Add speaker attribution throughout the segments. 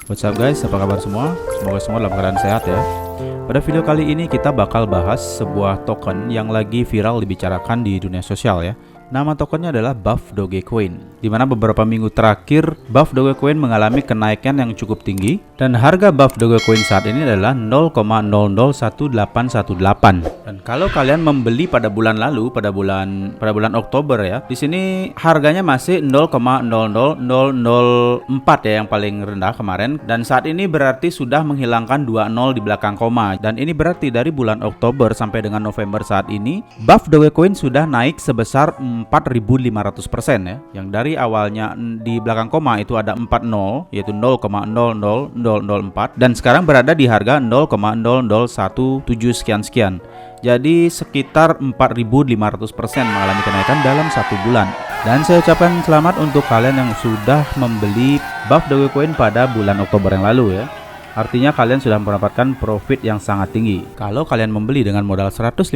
Speaker 1: What's up guys, apa kabar semua? Semoga semua dalam keadaan sehat ya. Pada video kali ini kita bakal bahas sebuah token yang lagi viral dibicarakan di dunia sosial ya. Nama tokennya adalah Buff Dogecoin, di mana beberapa minggu terakhir Buff Dogecoin mengalami kenaikan yang cukup tinggi dan harga Buff Dogecoin saat ini adalah 0,001818. Dan kalau kalian membeli pada bulan lalu, pada bulan Oktober ya, di sini harganya masih 0,00004 ya, yang paling rendah kemarin, dan saat ini berarti sudah menghilangkan 20 di belakang koma. Dan ini berarti dari bulan Oktober sampai dengan November saat ini Buff Dogecoin sudah naik sebesar 4.500% ya. Yang dari awalnya di belakang koma itu ada 40 yaitu 0,00004 dan sekarang berada di harga 0,0017 sekian. Jadi sekitar 4.500% mengalami kenaikan dalam satu bulan. Dan saya ucapkan selamat untuk kalian yang sudah membeli Buff Dogecoin pada bulan Oktober yang lalu ya. Artinya kalian sudah mendapatkan profit yang sangat tinggi. Kalau kalian membeli dengan modal 150.000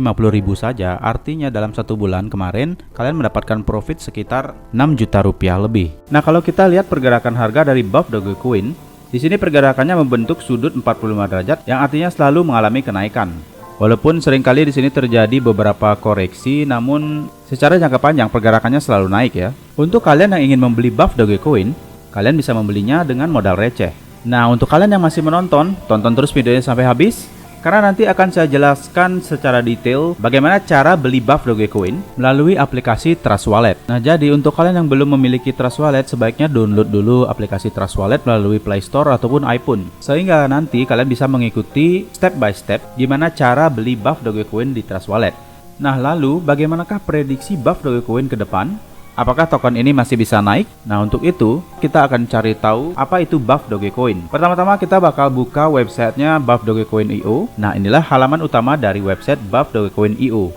Speaker 1: saja, artinya dalam satu bulan kemarin kalian mendapatkan profit sekitar 6 juta rupiah lebih. Nah, kalau kita lihat pergerakan harga dari Buff Dogecoin, di sini pergerakannya membentuk sudut 45 derajat yang artinya selalu mengalami kenaikan. Walaupun seringkali di sini terjadi beberapa koreksi, namun secara jangka panjang pergerakannya selalu naik ya. Untuk kalian yang ingin membeli Buff Dogecoin, kalian bisa membelinya dengan modal receh. Nah, untuk kalian yang masih menonton, tonton terus videonya sampai habis, karena nanti akan saya jelaskan secara detail bagaimana cara beli Buff Dogecoin melalui aplikasi Trust Wallet. Nah, jadi untuk kalian yang belum memiliki Trust Wallet, sebaiknya download dulu aplikasi Trust Wallet melalui Play Store ataupun iPhone, sehingga nanti kalian bisa mengikuti step by step gimana cara beli Buff Dogecoin di Trust Wallet. Nah, lalu bagaimanakah prediksi Buff Dogecoin ke depan? Apakah token ini masih bisa naik? Nah, untuk itu kita akan cari tahu apa itu Buff Dogecoin. Pertama-tama kita bakal buka websitenya Buff Dogecoin.io. Nah, inilah halaman utama dari website Buff Dogecoin.io.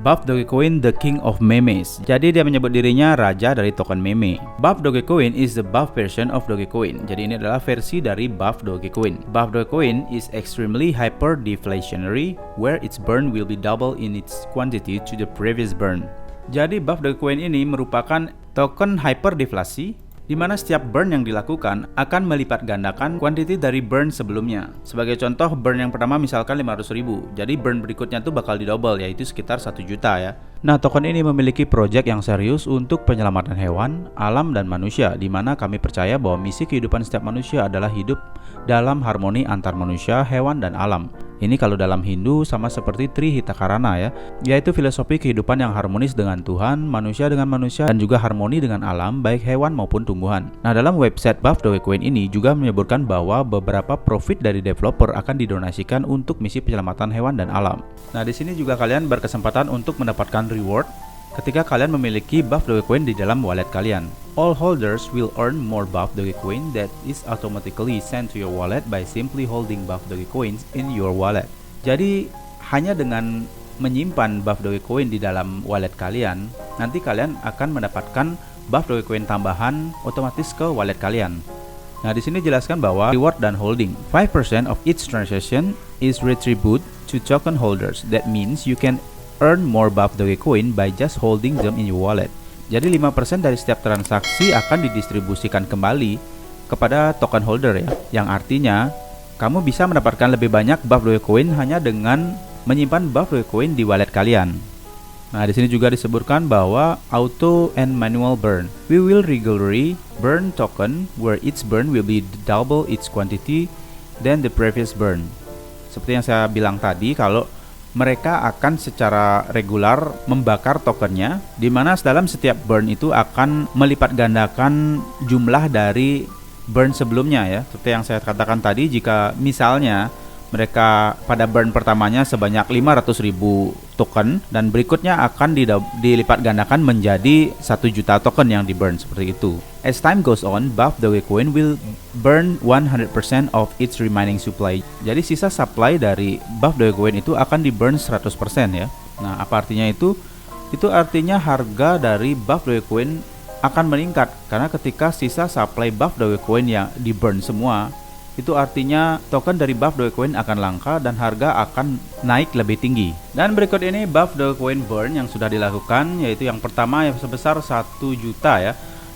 Speaker 1: Buff Dogecoin, the king of memes. Jadi dia menyebut dirinya raja dari token meme. Buff Dogecoin is the buff version of Dogecoin. Jadi ini adalah versi dari Buff Dogecoin. Buff Dogecoin is extremely hyper-deflationary, where its burn will be double in its quantity to the previous burn. Jadi Buff Dogecoin ini merupakan token hyperdeflasi di mana setiap burn yang dilakukan akan melipat gandakan kuantiti dari burn sebelumnya. Sebagai contoh, burn yang pertama misalkan 500.000, jadi burn berikutnya tuh bakal didouble, yaitu sekitar 1 juta ya. Nah, token ini memiliki proyek yang serius untuk penyelamatan hewan, alam, dan manusia, di mana kami percaya bahwa misi kehidupan setiap manusia adalah hidup dalam harmoni antar manusia, hewan, dan alam. Ini kalau dalam Hindu sama seperti Trihitakarana ya, yaitu filosofi kehidupan yang harmonis dengan Tuhan, manusia dengan manusia, dan juga harmoni dengan alam, baik hewan maupun tumbuhan. Nah, dalam website Buff Dogecoin ini juga menyebutkan bahwa beberapa profit dari developer akan didonasikan untuk misi penyelamatan hewan dan alam. Nah, di sini juga kalian berkesempatan untuk mendapatkan reward ketika kalian memiliki Buff Dogecoin di dalam wallet kalian. All holders will earn more Buff Dogecoin that is automatically sent to your wallet by simply holding Buff Dogecoins in your wallet. Jadi hanya dengan menyimpan Buff Dogecoin di dalam wallet kalian, nanti kalian akan mendapatkan Buff Dogecoin tambahan otomatis ke wallet kalian. Nah, di sini jelaskan bahwa reward dan holding 5% of each transaction is retributed to token holders. That means you can earn more Buff Dogecoin by just holding them in your wallet. Jadi 5% dari setiap transaksi akan didistribusikan kembali kepada token holder ya, yang artinya kamu bisa mendapatkan lebih banyak Buff Dogecoin hanya dengan menyimpan Buff Dogecoin di wallet kalian. Nah, di sini juga disebutkan bahwa auto and manual burn. We will regularly burn token where each burn will be double its quantity than the previous burn. Seperti yang saya bilang tadi, kalau mereka akan secara regular membakar tokennya, di mana dalam setiap burn itu akan melipat gandakan jumlah dari burn sebelumnya ya. Seperti yang saya katakan tadi, jika misalnya mereka pada burn pertamanya sebanyak 500.000 token dan berikutnya akan dilipat gandakan menjadi 1 juta token yang di burn, seperti itu. As time goes on, Buff Dogecoin will burn 100% of its remaining supply. Jadi sisa supply dari Buff Dogecoin itu akan di burn 100% ya. Nah, apa artinya itu? Itu artinya harga dari Buff Dogecoin akan meningkat karena ketika sisa supply Buff Dogecoin yang di burn semua, itu artinya token dari Buff Dogecoin akan langka dan harga akan naik lebih tinggi. Dan berikut ini Buff Dogecoin burn yang sudah dilakukan, yaitu yang pertama yang sebesar 1 juta ya.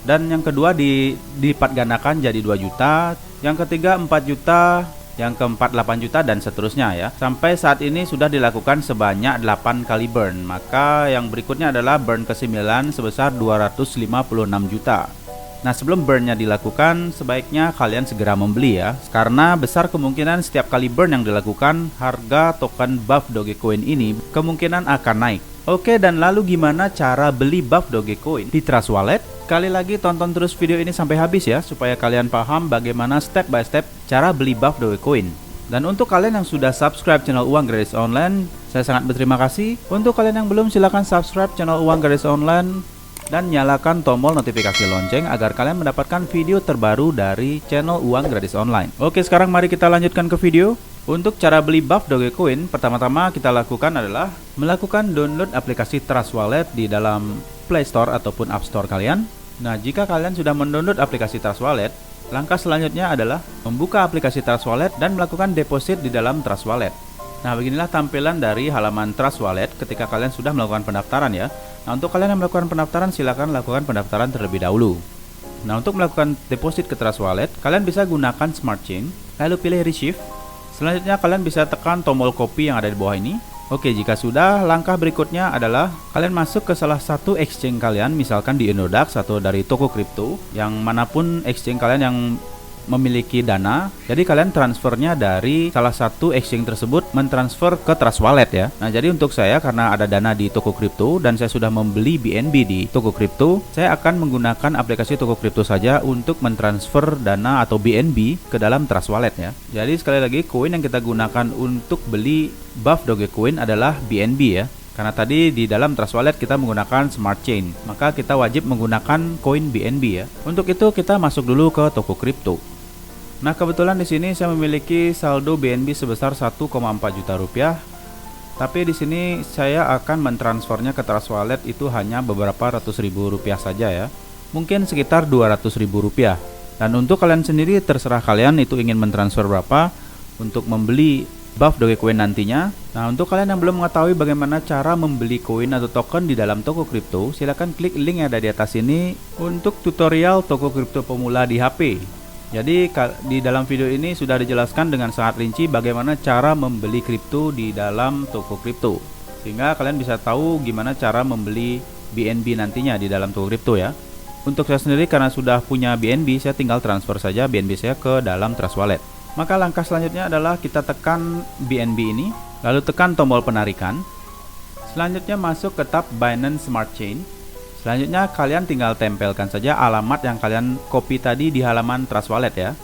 Speaker 1: Dan yang kedua dilipat gandakan jadi 2 juta, yang ketiga 4 juta, yang keempat 8 juta dan seterusnya ya. Sampai saat ini sudah dilakukan sebanyak 8 kali burn. Maka yang berikutnya adalah burn ke-9 sebesar 256 juta. Nah, sebelum burnnya dilakukan, sebaiknya kalian segera membeli ya, karena besar kemungkinan setiap kali burn yang dilakukan, harga token buff Dogecoin ini kemungkinan akan naik. Oke, dan lalu gimana cara beli buff Dogecoin di Trust Wallet? Sekali lagi tonton terus video ini sampai habis ya, supaya kalian paham bagaimana step by step cara beli buff Dogecoin. Dan untuk kalian yang sudah subscribe channel Uang Gratis Online, saya sangat berterima kasih. Untuk kalian yang belum, silahkan subscribe channel Uang Gratis Online dan nyalakan tombol notifikasi lonceng agar kalian mendapatkan video terbaru dari channel Uang Gratis Online. Oke, sekarang mari kita lanjutkan ke video. Untuk cara beli buff Dogecoin, pertama-tama kita lakukan adalah melakukan download aplikasi Trust Wallet di dalam Play Store ataupun App Store kalian. Nah, jika kalian sudah mendownload aplikasi Trust Wallet, langkah selanjutnya adalah membuka aplikasi Trust Wallet dan melakukan deposit di dalam Trust Wallet. Nah, beginilah tampilan dari halaman Trust Wallet ketika kalian sudah melakukan pendaftaran ya. Nah, untuk kalian yang melakukan pendaftaran, silakan lakukan pendaftaran terlebih dahulu. Nah, untuk melakukan deposit ke Trust Wallet, kalian bisa gunakan Smart Chain, lalu pilih Receive. Selanjutnya kalian bisa tekan tombol copy yang ada di bawah ini. Oke, jika sudah, langkah berikutnya adalah kalian masuk ke salah satu exchange kalian, misalkan di Inodax atau dari toko kripto, yang manapun exchange kalian yang memiliki dana. Jadi kalian transfernya dari salah satu exchange tersebut mentransfer ke Trust Wallet ya. Nah, jadi untuk saya, karena ada dana di toko kripto dan saya sudah membeli BNB di toko kripto, saya akan menggunakan aplikasi toko kripto saja untuk mentransfer dana atau BNB ke dalam Trust Wallet ya. Jadi sekali lagi, koin yang kita gunakan untuk beli buff Dogecoin adalah BNB ya. Karena tadi di dalam Trust Wallet kita menggunakan Smart Chain, maka kita wajib menggunakan koin BNB ya. Untuk itu kita masuk dulu ke toko kripto. Nah, kebetulan di sini saya memiliki saldo BNB sebesar 1,4 juta rupiah. Tapi di sini saya akan mentransfernya ke Trust Wallet itu hanya beberapa ratus ribu rupiah saja ya. Mungkin sekitar 200 ribu rupiah. Dan untuk kalian sendiri, terserah kalian itu ingin mentransfer berapa untuk membeli buff Dogecoin nantinya. Nah, untuk kalian yang belum mengetahui bagaimana cara membeli koin atau token di dalam toko kripto, silahkan klik link yang ada di atas ini untuk tutorial toko kripto pemula di HP. Jadi di dalam video ini sudah dijelaskan dengan sangat rinci bagaimana cara membeli kripto di dalam toko kripto, sehingga kalian bisa tahu gimana cara membeli BNB nantinya di dalam toko kripto ya. Untuk saya sendiri, karena sudah punya BNB, saya tinggal transfer saja BNB saya ke dalam Trust Wallet. Maka langkah selanjutnya adalah kita tekan BNB ini, lalu tekan tombol penarikan. Selanjutnya masuk ke tab Binance Smart Chain. Selanjutnya kalian tinggal tempelkan saja alamat yang kalian copy tadi di halaman Trust Wallet ya.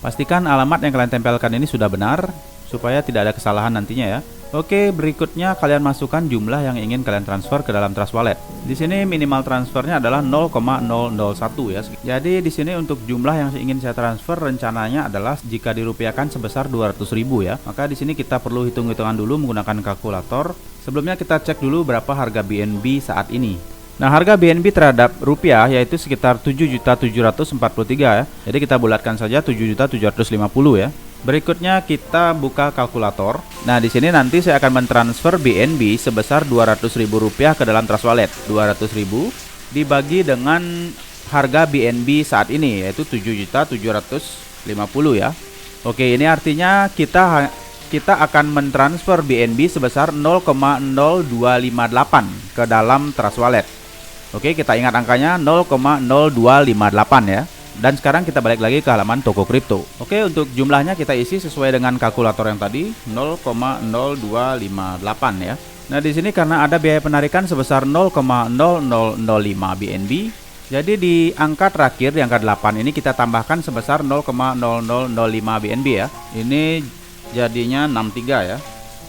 Speaker 1: Pastikan alamat yang kalian tempelkan ini sudah benar supaya tidak ada kesalahan nantinya ya. Oke, berikutnya kalian masukkan jumlah yang ingin kalian transfer ke dalam Trust Wallet. Di sini minimal transfernya adalah 0,001 ya. Jadi di sini untuk jumlah yang ingin saya transfer rencananya adalah jika dirupiahkan sebesar 200.000 ya. Maka di sini kita perlu hitung-hitungan dulu menggunakan kalkulator. Sebelumnya kita cek dulu berapa harga BNB saat ini. Nah, harga BNB terhadap rupiah yaitu sekitar 7.743 ya. Jadi kita bulatkan saja 7.750 ya. Berikutnya kita buka kalkulator. Nah, di sini nanti saya akan mentransfer BNB sebesar Rp200.000 ke dalam Trust Wallet. 200.000 dibagi dengan harga BNB saat ini yaitu 7.750 ya. Oke, ini artinya kita akan mentransfer BNB sebesar 0,0258 ke dalam Trust Wallet. Oke, kita ingat angkanya 0,0258 ya. Dan sekarang kita balik lagi ke halaman toko kripto. Oke, untuk jumlahnya kita isi sesuai dengan kalkulator yang tadi, 0,0258 ya. Nah, di sini karena ada biaya penarikan sebesar 0,0005 BNB, jadi di angka terakhir, di angka 8 ini kita tambahkan sebesar 0,0005 BNB ya. Ini jadinya 63 ya.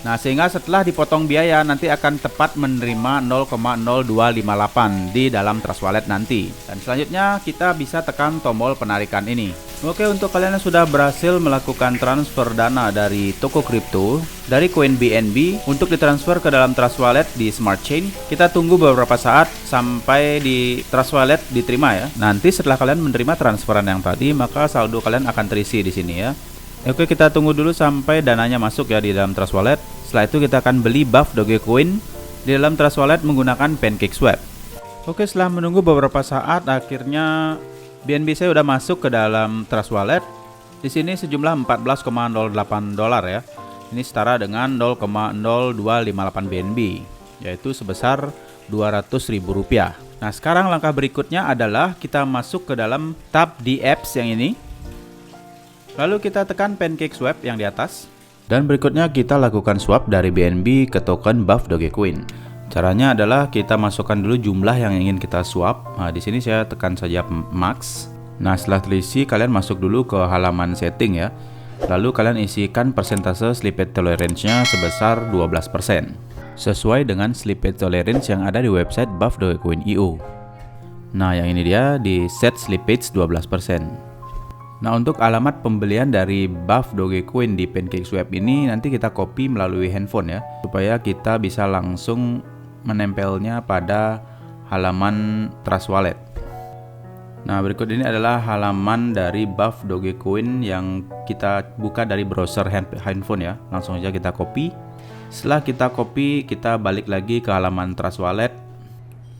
Speaker 1: Nah, sehingga setelah dipotong biaya nanti akan tepat menerima 0,0258 di dalam Trust Wallet nanti. Dan selanjutnya kita bisa tekan tombol penarikan ini. Oke, untuk kalian yang sudah berhasil melakukan transfer dana dari toko kripto dari koin BNB untuk ditransfer ke dalam Trust Wallet di Smart Chain, kita tunggu beberapa saat sampai di Trust Wallet diterima ya. Nanti setelah kalian menerima transferan yang tadi, maka saldo kalian akan terisi di sini ya. Oke, kita tunggu dulu sampai dananya masuk ya di dalam Trust Wallet. Setelah itu kita akan beli buff Dogecoin di dalam Trust Wallet menggunakan PancakeSwap. Oke, setelah menunggu beberapa saat, akhirnya BNB saya udah masuk ke dalam Trust Wallet. Di sini sejumlah 14,08 dolar ya. Ini setara dengan 0,0258 BNB, yaitu sebesar Rp200.000. Nah, sekarang langkah berikutnya adalah kita masuk ke dalam tab di apps yang ini. Lalu kita tekan Pancake Swap yang di atas. Dan berikutnya kita lakukan swap dari BNB ke token Buff Dogecoin. Caranya adalah kita masukkan dulu jumlah yang ingin kita swap. Nah, di sini saya tekan saja max. Nah, setelah terisi kalian masuk dulu ke halaman setting ya. Lalu kalian isikan persentase slippage tolerance-nya sebesar 12%. Sesuai dengan slippage tolerance yang ada di website Buff Dogecoin.io. Nah, yang ini dia di set slippage 12%. Nah, untuk alamat pembelian dari Buff Dogecoin di Pancake Swap ini nanti kita copy melalui handphone ya, supaya kita bisa langsung menempelnya pada halaman Trust Wallet. Nah, berikut ini adalah halaman dari Buff Dogecoin yang kita buka dari browser handphone ya. Langsung aja kita copy. Setelah kita copy, kita balik lagi ke halaman Trust Wallet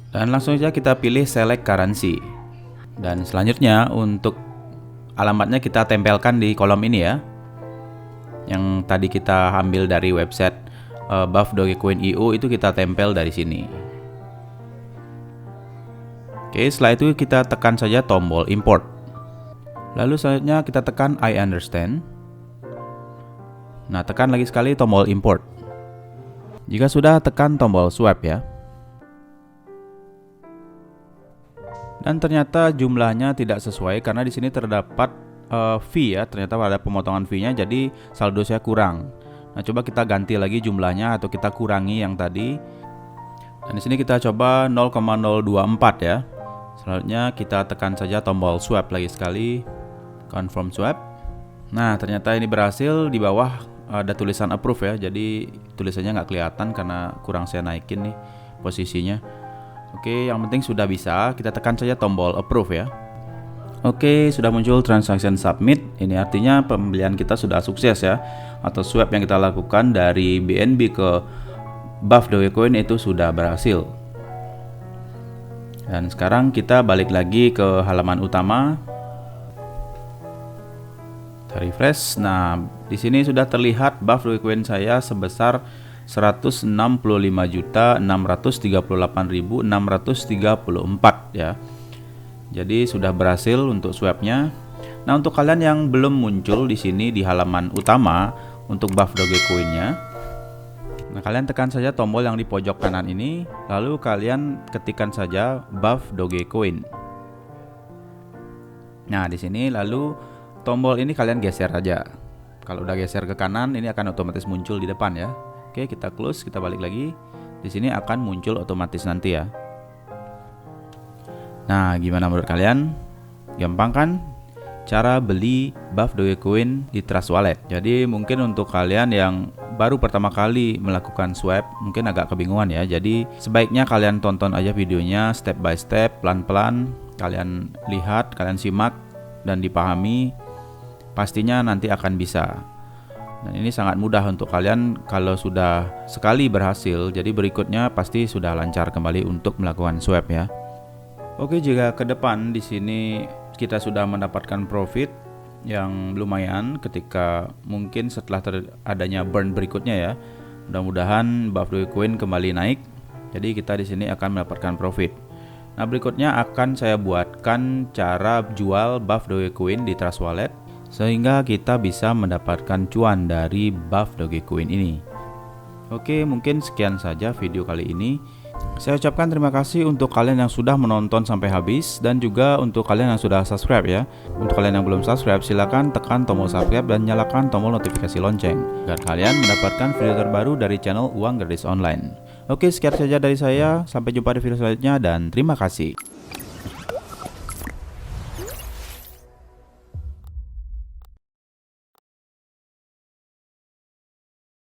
Speaker 1: dan langsung saja kita pilih select currency. Dan selanjutnya untuk alamatnya kita tempelkan di kolom ini ya, yang tadi kita ambil dari website Buff Dogecoin.io, itu kita tempel dari sini. Oke, setelah itu kita tekan saja tombol import. Lalu selanjutnya kita tekan I understand. Nah, tekan lagi sekali tombol import. Jika sudah, tekan tombol swap ya. Dan ternyata jumlahnya tidak sesuai karena di sini terdapat fee ya. Ternyata ada pemotongan fee-nya, jadi saldo saya kurang. Nah, coba kita ganti lagi jumlahnya atau kita kurangi yang tadi. Dan di sini kita coba 0,024 ya. Selanjutnya kita tekan saja tombol swap lagi sekali, confirm swap. Nah, ternyata ini berhasil. Di bawah ada tulisan approve ya, jadi tulisannya nggak kelihatan karena kurang saya naikin nih posisinya. Oke, yang penting sudah bisa, kita tekan saja tombol approve ya. Oke, sudah muncul transaction submit. Ini artinya pembelian kita sudah sukses ya, atau swap yang kita lakukan dari BNB ke Buff Dogecoin itu sudah berhasil. Dan sekarang kita balik lagi ke halaman utama. Refresh. Nah, di sini sudah terlihat Buff Dogecoin saya sebesar 165.638.634 ya. Jadi sudah berhasil untuk swapnya. Nah, untuk kalian yang belum muncul di sini di halaman utama untuk Buff Dogecoin-nya, nah kalian tekan saja tombol yang di pojok kanan ini, lalu kalian ketikkan saja Buff Dogecoin. Nah, di sini lalu tombol ini kalian geser aja. Kalau udah geser ke kanan, ini akan otomatis muncul di depan ya. Oke, kita close, kita balik lagi. Di sini akan muncul otomatis nanti ya. Nah, gimana menurut kalian? Gampang kan? Cara beli Buff Dogecoin di Trust Wallet. Jadi mungkin untuk kalian yang baru pertama kali melakukan swap, mungkin agak kebingungan ya. Jadi sebaiknya kalian tonton aja videonya step by step, pelan-pelan. Kalian lihat, kalian simak dan dipahami. Pastinya nanti akan bisa. Dan ini sangat mudah untuk kalian kalau sudah sekali berhasil, jadi berikutnya pasti sudah lancar kembali untuk melakukan swap ya. Oke, jika ke depan di sini kita sudah mendapatkan profit yang lumayan ketika mungkin setelah adanya burn berikutnya ya. Mudah-mudahan Buff Dogecoin kembali naik. Jadi kita di sini akan mendapatkan profit. Nah, berikutnya akan saya buatkan cara jual Buff Dogecoin di Trust Wallet sehingga kita bisa mendapatkan cuan dari Buff Dogecoin ini. Oke, mungkin sekian saja video kali ini. Saya ucapkan terima kasih untuk kalian yang sudah menonton sampai habis dan juga untuk kalian yang sudah subscribe ya. Untuk kalian yang belum subscribe, silakan tekan tombol subscribe dan nyalakan tombol notifikasi lonceng agar kalian mendapatkan video terbaru dari channel Uang Gratis Online. Oke, sekian saja dari saya. Sampai jumpa di video selanjutnya dan terima kasih.